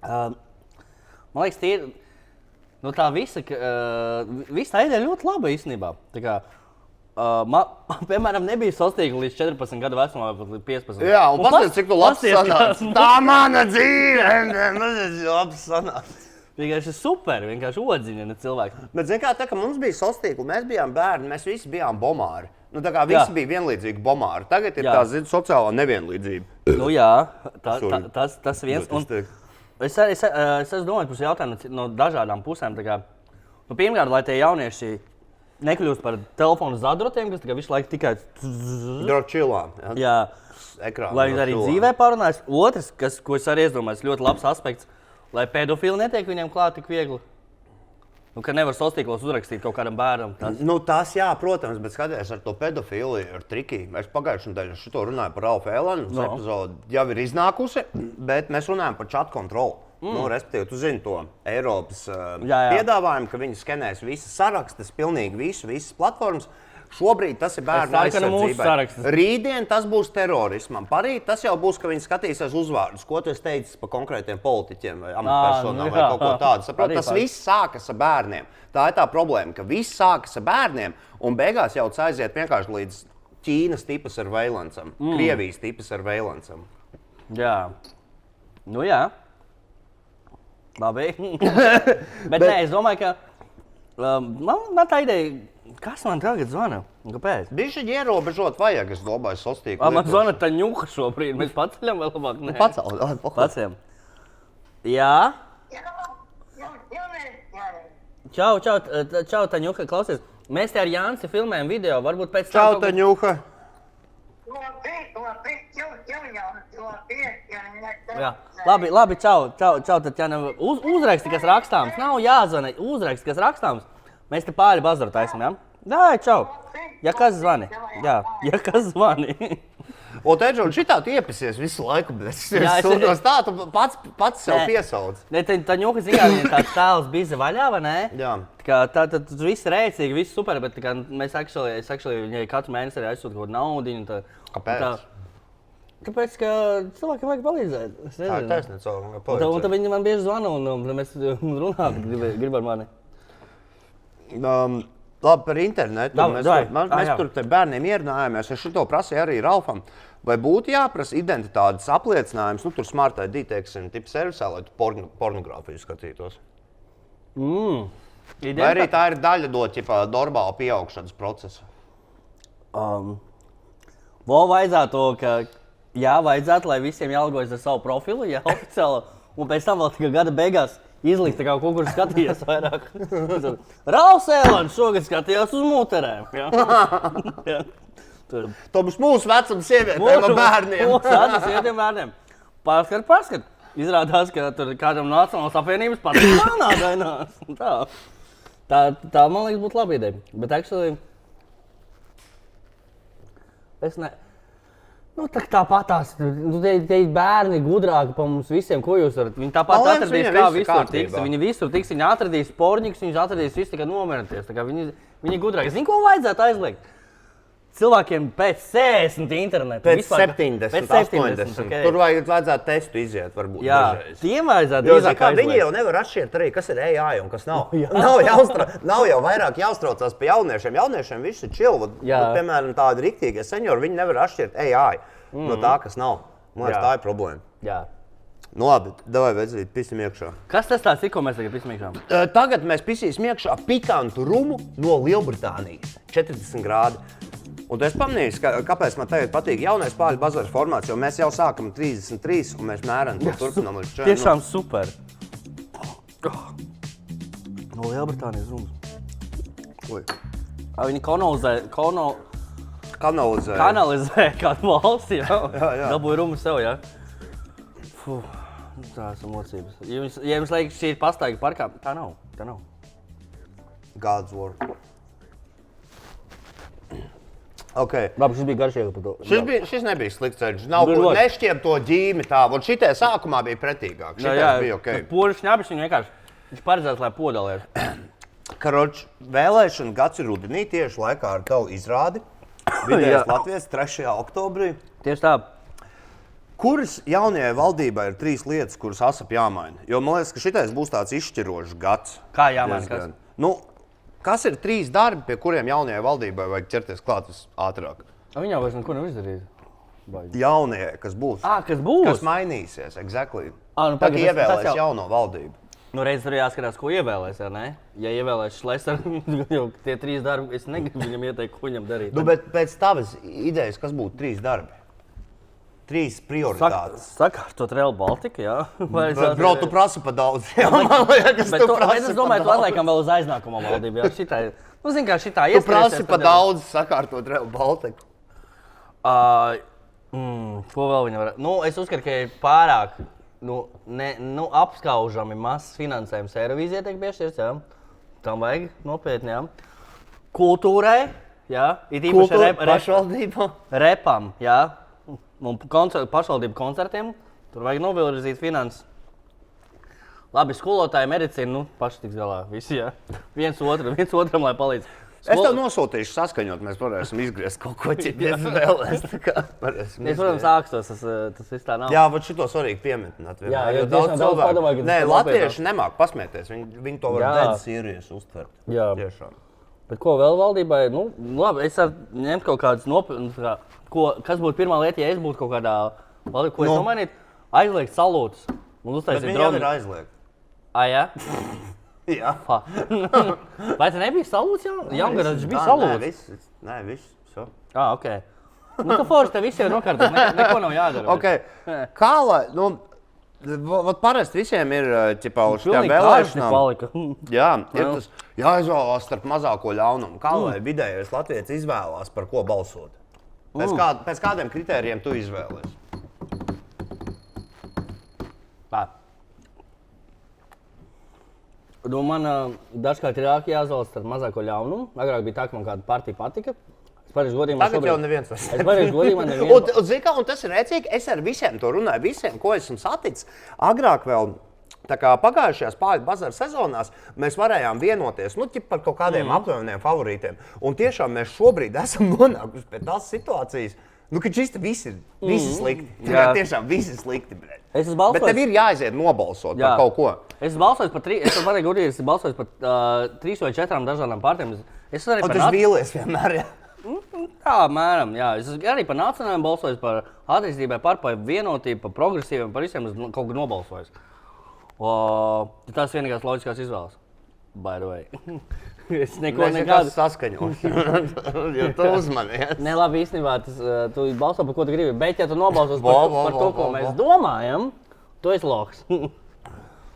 Man liekas, tie ir... Nu tā visa ideja ļoti laba īstenībā. Tā kā, piemēram, nebija sastīga līdz 14 gadu vecumā vai pat līdz 15. Jā, un pasties, cik tu labs sanāc. Tā mana dzīve! Mazliet labs sanāc. Vienkārši super, vienkārši odziņa ne cilvēki. Bet, zini kā, tā kā mums bija sociāli, mēs bijām bērni, mēs visi bijām bomāri. Nu, tā kā visi bija vienlīdzīgi bomāri. Tagad ir tā, zini, sociālā nevienlīdzība. Nu jā, tas viens. Un es esmu domājis par jautājumu no dažādām pusēm. Tā kā, nu, pirmkārt, lai tie jaunieši nekļūst par telefonu zadrotiem, kas visu laiku tikai Drošilā. Jā, lai viņi arī dzīvē parunājas. Otrs, ko es arī iedomājos, ļoti labs aspekts, lai pedofili netiek viņiem klāt tik viegli. Nu, ka nevar sociālos uzrakstīt kaut kādam bērnam. Tas jā, protams, bet skaties ar to pedofiliju, ar triki. Mēs pagājušajā nedēļā šito runājām par Ralfu Ellenu. Epizode jau ir iznākusi, bet mēs runājam par chat kontroli. Nu, respektīvi, tu zini to Eiropas piedāvājumu, ka viņi skenēs visas sarakstas, pilnīgi visas platformas. Šobrīd tas ir bērnu aizsardzībai. Rītdien tas būs terorismam. Parīt tas jau būs, ka viņi skatīsies uzvārdus. Ko tu esi teicis par konkrētiem politiķiem vai amatpersonām vai kaut ko tādu. Saprot, tas viss sākas ar bērniem. Tā ir tā problēma, ka viss sākas ar bērniem un beigās jau aiziet vienkārši līdz Ķīnas tipa surveillancam, Krievijas tipa surveillancam. Jā. Nu jā. Labi. Bet nē, es domāju, ka man tā ideja, kas man tagad zvana? Kāpēc? Bišķi ierobežot vajag, es domāju, sociāli. Man zvana tā ņuka šobrīd. Mēs paceļam vēl labāk? Nē. Pacēl. Jā? Čau, Taņuka, klausies. Mēs te ar Jānsi filmējam video, varbūt pēc tam... Čau, Taņuka. Jā. Labi, čau, Tatjana. Uzraksti, kas rakstāms. Nav jāzvana, uzraksti, kas rakstāms. Mēs te pāri bazaru taisam, jā? Jā, čau. Ja kas zvani. Jā, ja kas zvani. O, Teģo, šitā tu iepisies visu laiku, bet es tā, tu pats sev piesauc. Taņuka ziņā, viņa tāds tēls biza vaļā, vai ne? Jā. Tad viss rēcīgi, viss super, bet mēs actually viņai katru mēnesi arī aizsūt kaut naudiņu. Kāpēc? Tāpēc, ka cilvēkiem vajag palīdzēt. Tā ir taisnība cilvēkiem, ka palīdzēt. Un tad viņi man bieži zvana un mēs runājam, grib ar mani. Labi, par internetu. Mēs tur te bērniem ierunājāmies. Es šito prasīju arī Ralfam. Vai būtu jāprasa identitātes apliecinājums, tur Smart ID, teiksim, tipu servisā, lai tu pornogrāfiju skatītos? Vai arī tā ir daļa no normāla pieaugšanas procesa? Vajadzētu, vajadzētu, lai visiem jāalgojas ar savu profilu, jā, oficiāli. Un pēc tam vēl tikai gada beigās izlikt kaut ko, kur skatījies vairāk. Ralfs Ellens šogad skatījās uz muterēm. Jā. To būs mūsu vecuma sievietēm un bērniem. Mūsu vecuma sievietēm bērniem. Pārskat. Izrādās, ka tur kādam Nacionālās apvienības patīk manā dainās. Tā, man liekas, būtu laba ideja. Bet actually, es ne... Nu, tāpatās, te bērni gudrāki par mums visiem, ko jūs varat. Viņi tāpat atradīs, kā visur tiks. Viņi visur tiks, viņi atradīs porņikus, viņi atradīs visu tikai nomierināties. Viņi gudrāki. Zini, ko vajadzētu aizliegt? Cilvēkiem pēc 60 internetu. Pēc 70, 80. Okay. Tur vajadzētu testu iziet, varbūt. Jā, dažreiz. Tiem vajadzētu izāk aizliegt. Viņi jau nevar atšķirt arī, kas ir AI un kas nav. Nav jau vairāk jāuztraucās par jauniešiem. Jauniešiem viss ir chill. Piemēram, tādi riktīgie seniori, viņi nevar atšķirt AI no tā, kas nav. Man liekas, tā ir problēma. Jā. Nu labi, davai vecīt, pisim iekšā. Kas tas tāds ir, ko mēs tagad pisim iekšā? Tagad mēs pisīsim iekšā pikantu rumu no Lielbritānijas. 40 grādi. Un es pamanīju, kāpēc man tagad patīk jaunais Pāļu bazaras formāts, jo mēs jau sākam 33 un mēs mēram to turpinām līdz 40. Tiešām super. No Lielbritānijas rumas. Viņi kanalizē kādu valsti, jā. Dabūja rumu sev, jā. Tā esam mocības. Ja jums liekas, šī ir pastaiga parkā, tā nav. God's word. Okay. Labi, šis bija garšīgi par to. Šis nebija slikts ceļš. Nešķiep to ģīmi tā. Un šitie sākumā bija pretīgāk. Šitais bija ok. Poļu šņabis viņu vienkārši. Viņš paredzēts, lai podalies. Karoč, vēlēšana gads ir rudenī tieši laikā ar tavu izrādi. Vidējais Latvijas 3. oktobrī. Tieši tā. Kuras jaunajai valdībai ir 3 lietas, kuras asap jāmaina? Jo man liekas, ka šitais būs tāds izšķirošs gads. Kā jāmaina kas? Nu, kas ir 3 darbi, pie kuriem jaunajai valdībai vajag ķerties klāt ātrāk? Viņa jau vairs neko nav izdarījis. Jaunajai, kas būs? Kas būs? Kas mainīsies, exactly. Nu, tā kā ievēlēs jauno valdību. Nu, reiz tur jāskatās, ko ievēlēs, vai ne? Ja ievēlēs Šlesaru, jau tie 3 darbi, es negribu viņam ieteikt, ko viņam darīt. Nu, bet pēc tavas idejas, kas būtu 3 darbi? 3 prioritātes. Sakārtot Rail Baltica, jā. Bro, tu prasi pa daudz. Jā, man liekas, Bet es domāju, tu atliekam vēl uz aiznākumu valdību, jā. Šitā, nu, zin kā, šitā Tu prasi pa daudz sakārtot Rail Baltica. Ko vēl viņa var... Nu, es uzskatu, ka ir pārāk apskaužami mazs finansējums Eirovīzijai tiek piešķirts, jā. Tam vajag nopietni, jā. Kultūrai, jā. It īpaši pašvaldībā. Repam, jā. Un pašvaldību koncertiem, tur vajag novirzīt finanses. Labi, skolotāji, medicīna, nu, paši tiks galā, visi, jā. Viens otram, lai palīdz. Es tev nosūtīšu saskaņot, mēs varēsim izgriezt kaut ko citu, ja vēlēs. Es, protams, ākstos, tas viss tā nav. Jā, bet šito svarīgi pieminēt. Jā, jo daudz cilvēku. padomāju, ka Nē, tas latvieši nemāk pasmieties, viņi to var dead serious uztvert. Jā. Tiešām. Bet ko vēl valdībai? Nu, labi, es ņemt kaut kādas nopietnas, kas būtu pirmā lieta, ja es būtu kaut kādā valdībā, ko es nomainītu? Aizliegt salūtus. Bet viņi jau ir aizliegt. Jā? Jā. Vai te nebija salūts jau? Jaungarāds bija salūts. Nē, viss. Ok. Nu, ka forši te visi jau nokārtot, neko nav jādara. Ok. Kā lai, nu, parasti visiem ir, ķipā, uz šajām vēlēšanām. Jā, ir tas jāizvēlās starp mazāko ļaunumu. Kā lai vidējais latviets izvēlās, par ko balsot? Pēc kādiem kritērijiem tu izvēlies? Nu, man dažkārt ir jāizvēlas starp mazāko ļaunumu. Agrāk bija tā, ka man kāda partija patika. Tagad jau neviens vairs neviens. Un tas ir rēcīgi, es ar visiem to runāju, visiem, ko esmu saticis. Agrāk vēl, tā kā pagājušajās Pāļu bazara sezonās, mēs varējām vienoties, par kaut kādiem aptuvējumiem favorītiem. Un tiešām mēs šobrīd esam nonākuši pie tās situācijas, ka šis visi ir slikti. Tiešām visi ir slikti. Bet tev ir jāaiziet nobalsot par kaut ko. Es balsoju par 3, es varu godīgi, es balsoju par 3 vai 4 dažādām partijām. Un tas vīlies vienmēr, jā? Tā, mēram, jā. Es arī par nacionālajiem balsoju, par attīstībai, par vienotību, par progresīviem, par visiem es kaut kā nobalsoju. Tas vienīgās loģiskās izvēles. By the way. Es neko nekādu saskaņošu, jo tu uzmanies. Ne, labi, īstenībā tu balso par ko tu gribi, bet ja tu nobalsos par to, ko mēs domājam, tu esi loks.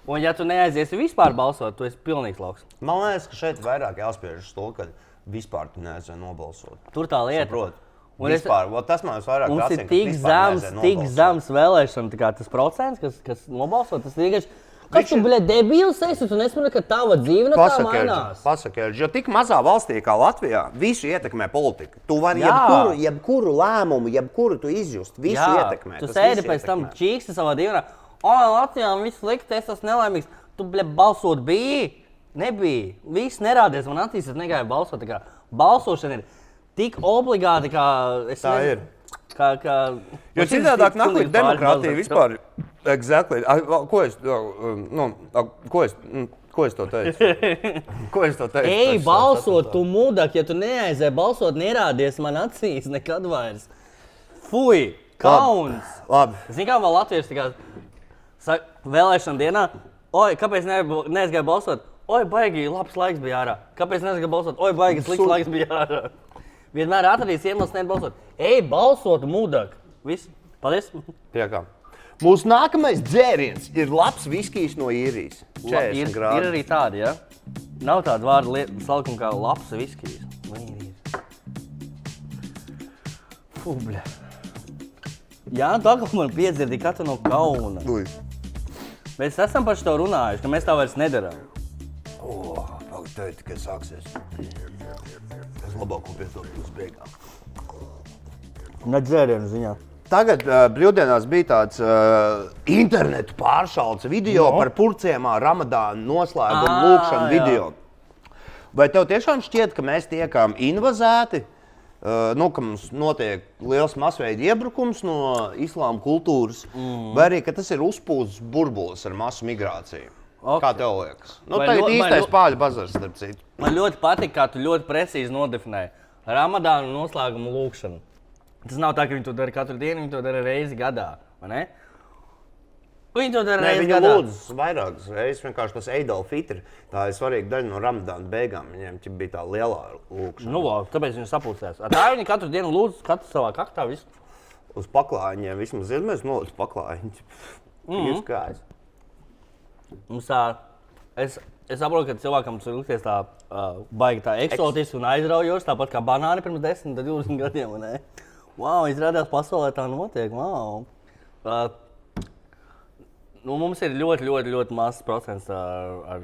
Un ja tu neaiziesi vispār balsot, tu esi pilnīgs loks. Man liekas, ka šeit vairāk jāspiež uz to, ka vispār tu neaizies nobalsot. Tur tā lieta. Vispār, tas man vairāk mums ir tik zems vēlēšana, tas procents, kas nobalso, tas vienkārši. Kas tu, debīls esi, tu nesaproti, ka tava dzīve tā mainās? Pasakēļ, jo tik mazā valstī kā Latvijā visu ietekmē politika. Tu vari jebkuru lēmumu, jebkuru tu izjust, visu ietekmē. Tu sēdi pēc tam čīksti savā dienā, Latvijā viss slikti, es esmu nelaimīgs. Tu, balsot biji? Nebija. Viss nerādies, man acīs, es negāju balsot. Balsošana ir tik obligāti, kā es nezinu. Jo citādāk nāk demokrātija vispār. Exactly. Ko es to teicu? Ej, balsot, tu mudak, ja tu neaizēji balsot, nerādies man acīs nekad vairs. Fui, kauns. Labi. Zini, kā vēl latvieši tikās vēlēšana dienā? Oi, kāpēc neaizgāju balsot? Oi, baigi, labs laiks bija ārā. Kāpēc neaizgāju balsot? Oi, baigi, slikts laiks bija ārā. Vienmēr atradīs iemesls nebalsot. Ej, balsot, mudak. Viss. Paldies. Tiekā. Mūsu nākamais dzēriens ir labs viskijs no īrijas. 40 grādi. Ir arī tādi, ja? Nav tāda vārda salikuma kā labs viskijs. Bļa. Jā, tā kā man piedzirdi katra no kauna. Mēs esam par šo runājuši, ka mēs tā vairs nedarām. Tev tikai sāksies. Es labāk pietotu uz beigām. Ne dzērienu ziņā. Tagad brīvdienās bija tāds internetu pāršalts video par purciemā Ramadāna noslēgumu lūkšanu video. Vai tev tiešām šķiet, ka mēs tiekam invazēti? Ka mums notiek liels masveida iebrukums no islāma kultūras, vai arī, ka tas ir uzpūsts burbulis ar masu migrāciju? Okay. Kā tev liekas? Tagad īstais Pāļu bazars, starp citu. Man ļoti patīk, kā tu ļoti precīzi nodefinēji Ramadāna noslēgumu lūkšanu. Tas nav tā, ka viņi to dara katru dienu, viņi to dara reizi gadā, vai ne? Viņi to dara Nē, reizi viņa gadā. lūdzu vairākas reizes. Vienkārši tas Eidal Fitr, tā ir svarīga daļa no Ramadāna beigām. Viņiem bija tā lielā lūkšana. Nu, tāpēc viņi sapulcējās. Tā viņi katru dienu lūdz, katrs savā kaktā visu. Uz paklājiņiem vismaz ir, mēs nolūdzu paklājiņus. Ir kāds. Mums tā, es saprotu, ka cilvēkam tas ir likties tā baigi tā eksotiski un aizraujos, tāpat kā banāni pirms 10, 20 gadiem. Ne? Wow, izrādās pasaulē tā notiek, wow. Nu, mums ir ļoti mazs procents ar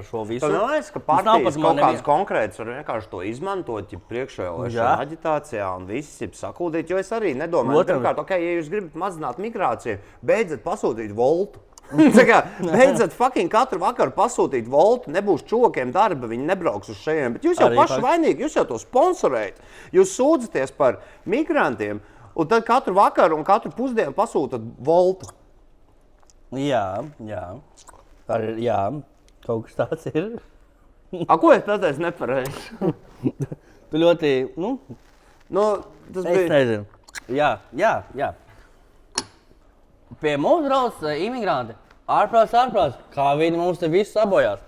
šo visu. Tu nelaic, ka partijas kaut kāds konkrēts var vienkārši to izmantot, ja priekšvēlēšana aģitācijā un viss ir sakūdīt, jo es arī nedomāju, pirmkārt, ja jūs gribat mazināt migrāciju, beidzat pasūtīt voltu. Beidzat fucking katru vakaru pasūtīt voltu, nebūs čokiem darba, viņi nebrauks uz šejiem, bet jūs jau paši vainīgi, jūs jau to sponsorējat, jūs sūdzaties par migrantiem, un tad katru vakaru un katru pusdienu pasūtat voltu. Jā, kaut kas tāds ir. Ko es pateicu nepareizi? Tu ļoti, Tas es nezinu. Jā. Pie mums brauc imigranti. Ārprāts, kā viņi mums te visu sabojās.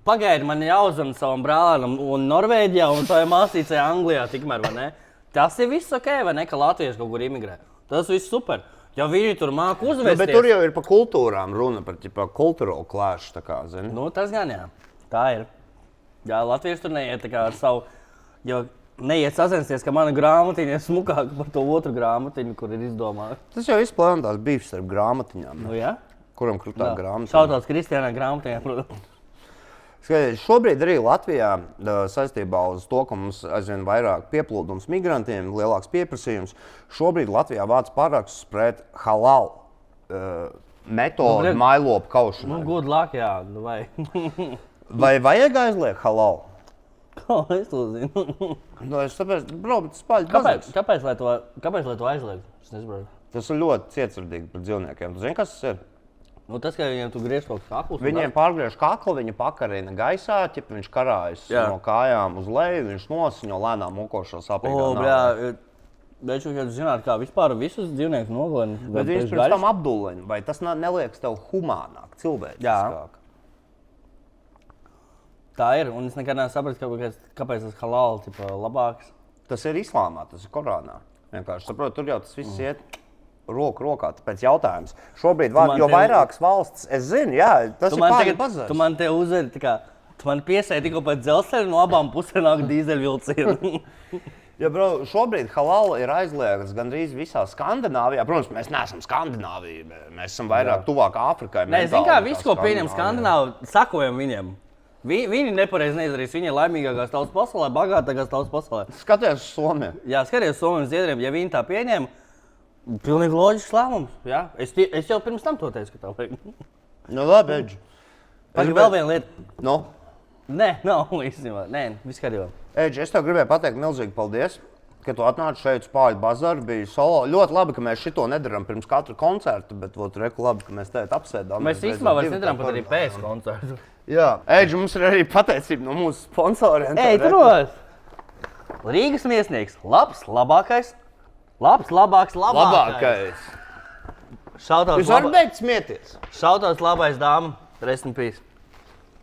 Pagaidi, man jāuzzina savam brālēnam un Norvēģijā un savai māsīcei Anglijā tikmēr, vai ne? Tas ir viss ok, vai ne, ka latvieši kaut kur imigrē. Tas viss super. Ja viņi tur māku uzvesties. Bet tur jau ir par kultūrām runa, par kultūrālu klāšu, tā kā, zini. Tas gan jā. Tā ir. Jā, latvieši tur neiet tā kā ar savu, jo neiet sazensties, ka mana grāmatiņa ir smukāka par to otru grāmatiņu, kur ir izdomāta. Tas jau viss plānotās bijis starp grāmatiņām. Jā? Kuram krutā grāmatiņa? Šautauts Kristiānai grāmatiņai, protams. Šobrīd arī Latvijā saistībā uz to, ka mums aizvien vairāk pieplūdums migrantiem, lielāks pieprasījums, šobrīd Latvijā vāc parakstus pret halal metodu mailopu kaušanai. Good luck, jā, vai. Vai vajag aizliegt halal? Kā es to zinu? Es tāpēc, bet spaļ bazars. Kāpēc, lai to aizliegt? Es nesaprotu. Tas ir ļoti cietsirdīgi par dzīvniekiem. Tu zini, kas tas ir? Tas, ka viņiem tu griež kaut kāds Viņiem pārgriež kaklu, viņi pakarina gaisā, ķip viņš karājas no kājām uz leju, viņš nosiņo lēnām mokošo sapīgā nāvi. Bet jūs zināt, kā vispār visus dzīvniekus nogalina. Bet viņš pirms tam apdullina, vai tas neliekas tev humānāk, cilvēciskāk? Tā ir, un es nekad nesapratu, kāpēc tas halal labāks. Tas ir islāmā, tas ir Korānā. Vienkārši saprotu, tur jau tas viss iet roku rokā, tāpēc jautājums. Šobrīd, jo vairākas valsts, es zinu, tas ir pāri bazars. Tu man te uzveri, tu man piesēji tikko pēc dzelzceļa, no abām pusēm nāk dīzeļvilcieni. Ja, šobrīd halal ir aizliegts gandrīz visā Skandināvijā. Protams, mēs neesam Skandināvija, mēs esam vairāk tuvāk Āfrikai. Nē, zini kā, visu, ko pieņem Skandināvi, sakojam viņiem. Viņi nepareizi neizdarīs, viņi ir laimīgākās tautas pasaulē, bagātākās tautas pasaulē. Skaties uz Somiju. Jā, skaties uz Somiju un Zviedriem, ja viņi tā pieņem, pilnīgi loģisks lēmums. Jā? Es jau pirms tam to teicu, ka tā vajag. Labi, Edži. Pagaid, vēl viena lieta. Nē, nav īstenībā. Nē, viss kārībā. Edži, es tev gribēju pateikt milzīgi paldies, ka tu atnāci šeit uz Pāļu bazaru. Bija solo. Ļoti labi, ka mēs šito nedaram pirms katra koncerta, bet reku labi, ka mēs tēt apsēdām. Mēs īstenībā vairs nedaram pat arī pēc koncertu. Jā, Edži, mums ir arī pateicība no mūsu sponsoriem. Tros! Rīgas miesnieks. Labs, labākais. Labākais. Šautauts Jūs varat beigt smieties. Šautauts labais dāma. Rest in peace.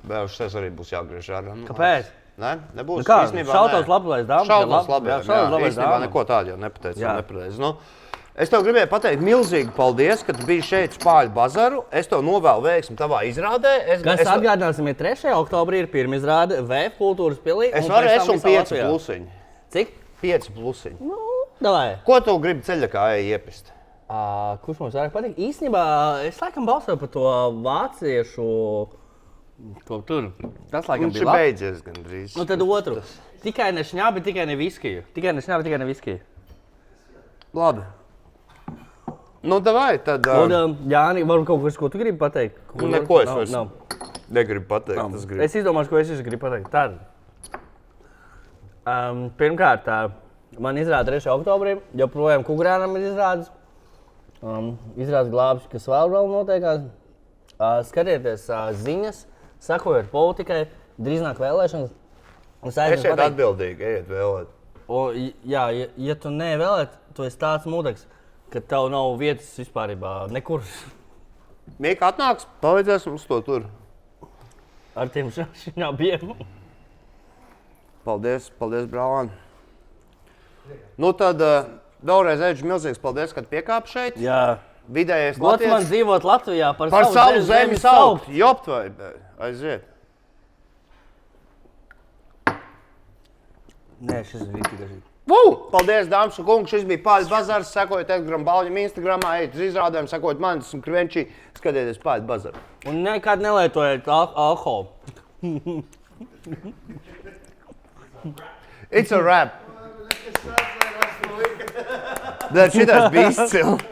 Vēl šis arī būs jāgriež ārā. Kāpēc? Nē, nebūs. Kā? Šautauts labais dāma. Šautauts labais dāma. Īstenībā neko tādu jau nepateicu. Nepareizi. Es tev gribēju pateikt milzīgi paldies, ka tu biji šeit uz Pāļu bazaru. Es tev novēlu veiksmi tavā izrādē. Kas atgādināsim, 3. oktobrī ir pirmā izrāde VF kultūras pilī. Es varu esmu 5 plusiņi. Cik? 5 plusiņi. Davai. Ko tu gribi ceļakā iepist? Kurš mums vairāk patīk? Īstenībā es laikam balsoju par to vāciešu. To tur. Tas laikam bija labi. Viņš ir beidzies gandrīz. Tad otru. Tikai ne šņābi, tikai ne viskiju. Labi. Davai, tad... Jāni, varbūt kaut kas, ko tu gribi pateikt? Neko es vairs negribu pateikt. Es izdomāšu, ko es gribu pateikt. Tad. Pirmkārt, man izrāda 3. oktobrī, joprojām Kugrānam ir izrādes. Izrādes glābši, kas vēl notiekās. Skatieties ziņas, sakojiet politikai, drīz nāk vēlēšanas. Esiet atbildīgi, ejiet vēlēt. Ja tu nevēlēt, tu esi tāds mudeks. ka tev nav vietas vispār nekur Mika atnāks, palīdzēs mums to tur. ar tiem šņabiem. Paldies, brālēn. Nu tad vēlreiz Eidž milzīgs paldies, kad piekāp šeit. Jā. Vidējais Gods man latviečs dzīvot Latvijā par savu zemi saukt. Jopt vai aiziet. Nē, šis ir rītīgi garšīgi. Paldies, dāmas un kungi. Šis bija Pāļu bazars. Sekojiet Edgaram Balņam Instagramā, ejiet uz izrādēm, sekojiet man, esmu Krivenčī. Skatieties Pāļu bazaru. Un nekad nelietojiet alkoholu. It's a rap. Bet šitas bija izcili.